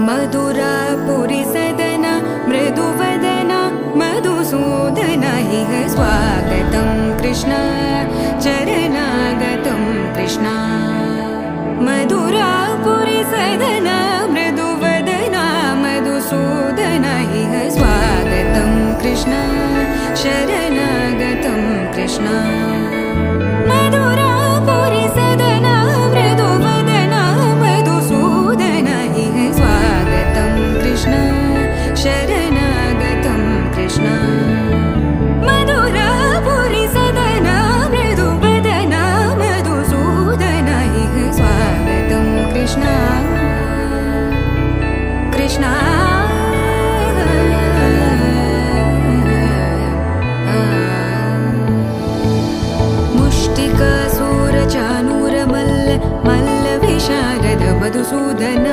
मधुरापुरी सदना मृदुवदना मधुसूदन इह स्वागतं कृष्ण चरणागतं कृष्ण मधुरापुरी सदना मृदुवदना मधुसूदन इह स्वागतं कृष्ण शरणागतं कृष्ण मधुरापुरी सदना मृदुवदना मधुसूदन इह स्वागतं कृष्ण शरणागतं कृष्ण मधुरापुरी सदना मृदुवदना मधुसूदन इह स्वागतं कृष्ण कृष्ण मधुसूदन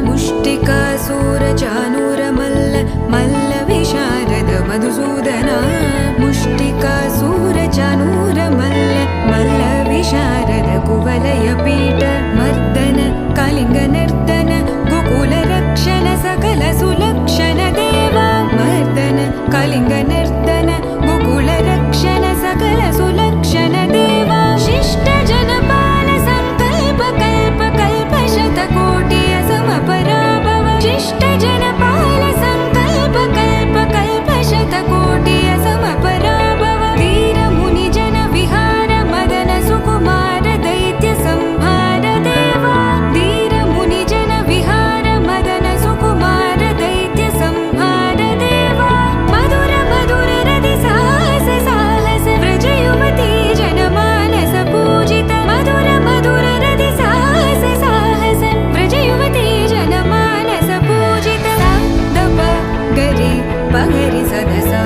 मुष्टिकासुरचाणूरमल्ल मल्लविशारद मधुसूदन मुष्टिकासुरचाणूरमल्ल मल्लविशारद कुवलयपीठ मर्दन कलिङ्गनर्दन गोकुलरक्षण सकल सुलक्षण देवा मर्दन कलिङ्गनर्दन गोकुलरक्षण सकल सुलक्षण देवा शिष्ट जनपाल संकल्प कल्प कल्प शतकोटि असमपराभव शिष्ट जनपाल संकल्प कल्प कल्प शतकोटि असमपराभव वीर मुनि जन विहार मदन सुकुमार दैत्य संहार देवा वीर मुनि जन विहार मदन सुकुमार दैत्य संहार देवा मधुर मधुर रति साहस साहस व्रज युवती जनमानस पूजित मधुर मधुर रति साहस साहस व्रज युवती जनमानस पूजित दप गरि पगरि सदसा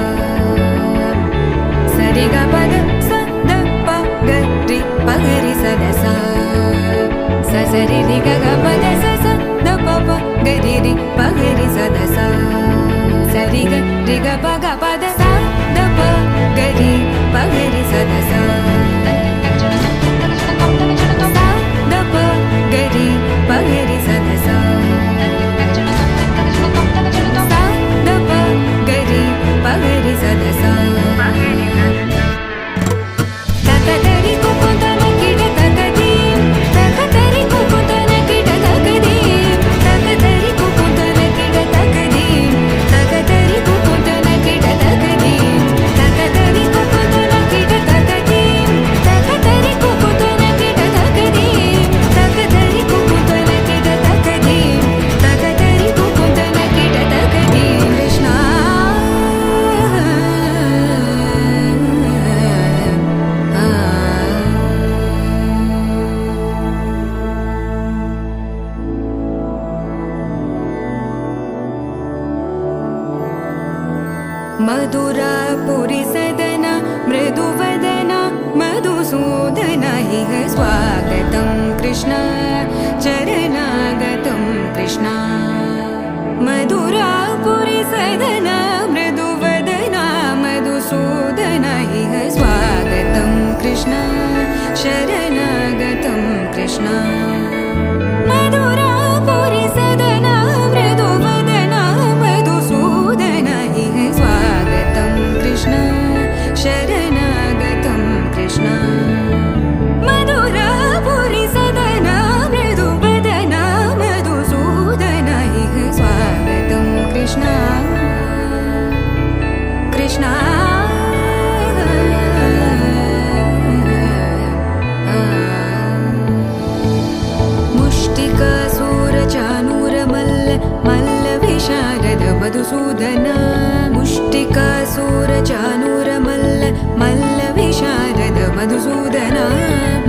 सरि ग पद स द प गरि पगरि सदसा स सरि रि ग ग पद स स द प प गरि रि पगरि सदसा सरि ग रि ग प ग पद स द प गरि पगरि सदसा द प गरि पगरि सदसा द प गरि पगरि सदसा तकतरि कुकुतन किट तकदीं तकतरि कुकुतन किट तकदीं तकतरि कुकुतन किट तकदीं तकतरि कुकुतन किट तकदीं तकतरि कुकुतन किट तकदीं तकतरि कुकुतन किट तकदीं तकतरि कुकुतन किट तकदीं तकतरि कुकुतन किट तकदीं कृष्ण मधुरापुरी सदना मृदुवदना मधुसूदन इह स्वागतं कृष्ण चरणागतं कृष्ण मधुरापुरी सदना मृदुवदना मधुसूदन इह स्वागतं कृष्ण शरणागतं कृष्ण मधुरापुरी सदना मृदुवदना मधुसूदन इह स्वागतं कृष्ण शरणागतं कृष्ण मधुरापुरी सदना मृदुवदना मधुसूदन इह स्वागतं कृष्ण कृष्ण मुष्टिकासुरचाणूरमल्ल मल्लविशारद मधुसूदन मुष्टिकासुरचाणूरमल्ल मल्लविशारद मधुसूदन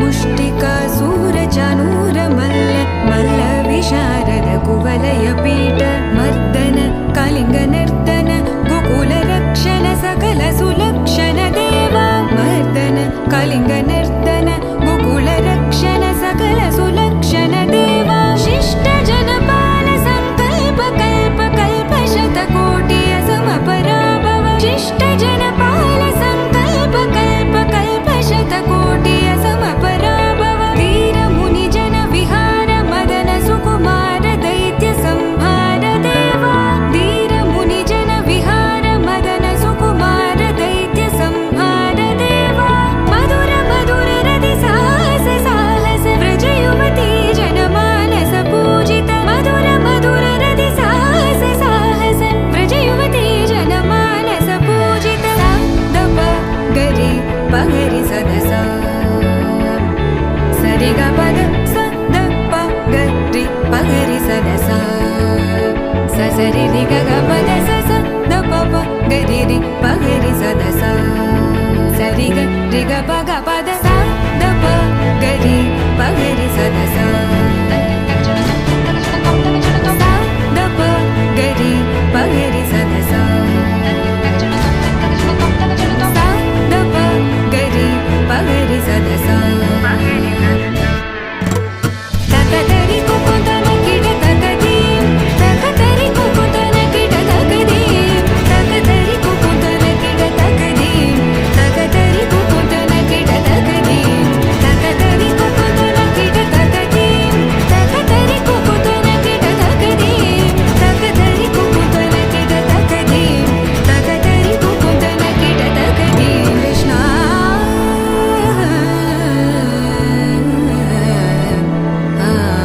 मुष्टिकासुरचाणूरमल्ल मल्लविशारद कुवलयपीठ मर्दन कलिङ्गनर्दन गोकुलरक्षण सकल सुलक्षण देवा मर्दन कलिङ्गनर्दन